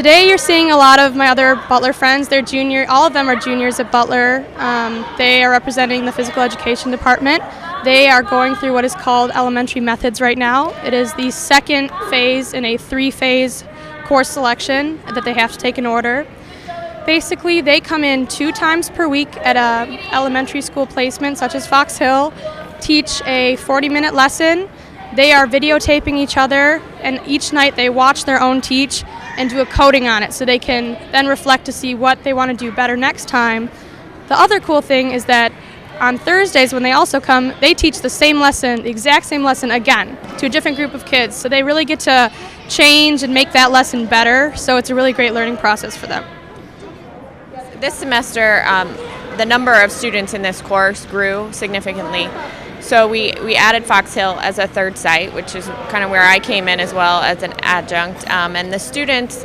Today you're seeing a lot of my other Butler friends. They're junior. All of them are juniors at Butler. They are representing the physical education department. They are going through what is called elementary methods right now. It is the second phase in a 3-phase course selection that they have to take in order. Basically, they come in 2 times per week at a elementary school placement such as Fox Hill, teach a 40-minute lesson. They are videotaping each other, and each night they watch their own teach and do a coding on it so they can then reflect to see what they want to do better next time. The other cool thing is that on Thursdays when they also come, they teach the same lesson, the exact same lesson again to a different group of kids. So they really get to change and make that lesson better. So it's a really great learning process for them. This semester, the number of students in this course grew significantly. So we added Fox Hill as a third site, which is kind of where I came in as well as an adjunct. And the students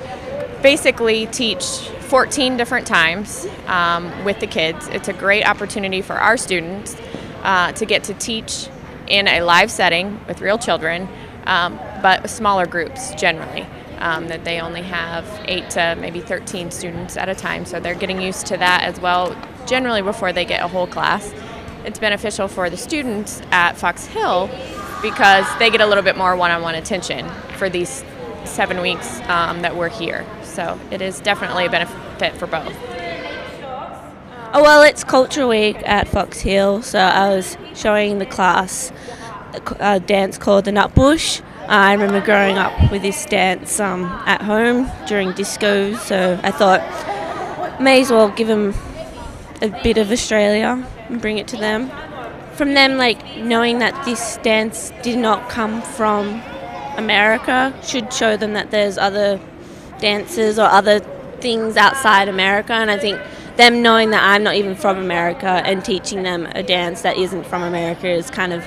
basically teach 14 different times with the kids. It's a great opportunity for our students to get to teach in a live setting with real children, but with smaller groups generally. That they only have 8 to maybe 13 students at a time, so they're getting used to that as well, generally before they get a whole class. It's beneficial for the students at Fox Hill because they get a little bit more one-on-one attention for these 7 weeks that we're here. So it is definitely a benefit for both. Oh, well, it's Culture Week at Fox Hill, so I was showing the class a dance called the Nutbush. I remember growing up with this dance at home during discos, so I thought may as well give them a bit of Australia and bring it to them. From them, like, knowing that this dance did not come from America should show them that there's other dances or other things outside America, and I think them knowing that I'm not even from America and teaching them a dance that isn't from America is kind of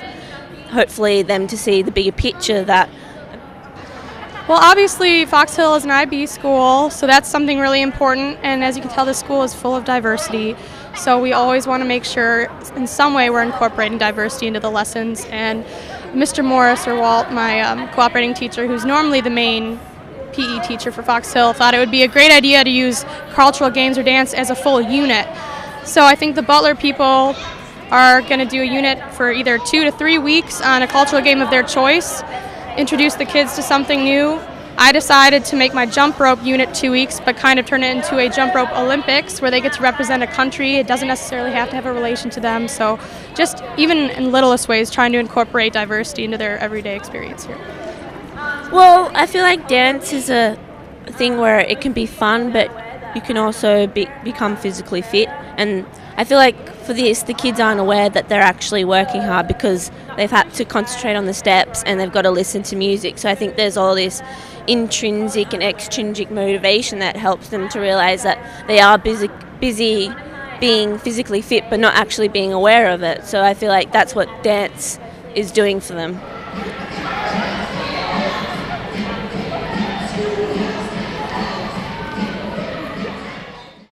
hopefully them to see the bigger picture that. Well, obviously Fox Hill is an IB school, so that's something really important, and as you can tell, this school is full of diversity. So we always want to make sure in some way we're incorporating diversity into the lessons. And Mr. Morris, or Walt, my cooperating teacher, who's normally the main PE teacher for Fox Hill, thought it would be a great idea to use cultural games or dance as a full unit. So I think the Butler people are going to do a unit for either 2 to 3 weeks on a cultural game of their choice, introduce the kids to something new. I decided to make my jump rope unit 2 weeks, but kind of turn it into a jump rope Olympics where they get to represent a country. It doesn't necessarily have to have a relation to them. So just even in littlest ways, trying to incorporate diversity into their everyday experience here. Well, I feel like dance is a thing where it can be fun, but you can also become physically fit. And I feel like for this, the kids aren't aware that they're actually working hard because they've had to concentrate on the steps and they've got to listen to music. So I think there's all this intrinsic and extrinsic motivation that helps them to realize that they are busy being physically fit but not actually being aware of it. So I feel like that's what dance is doing for them.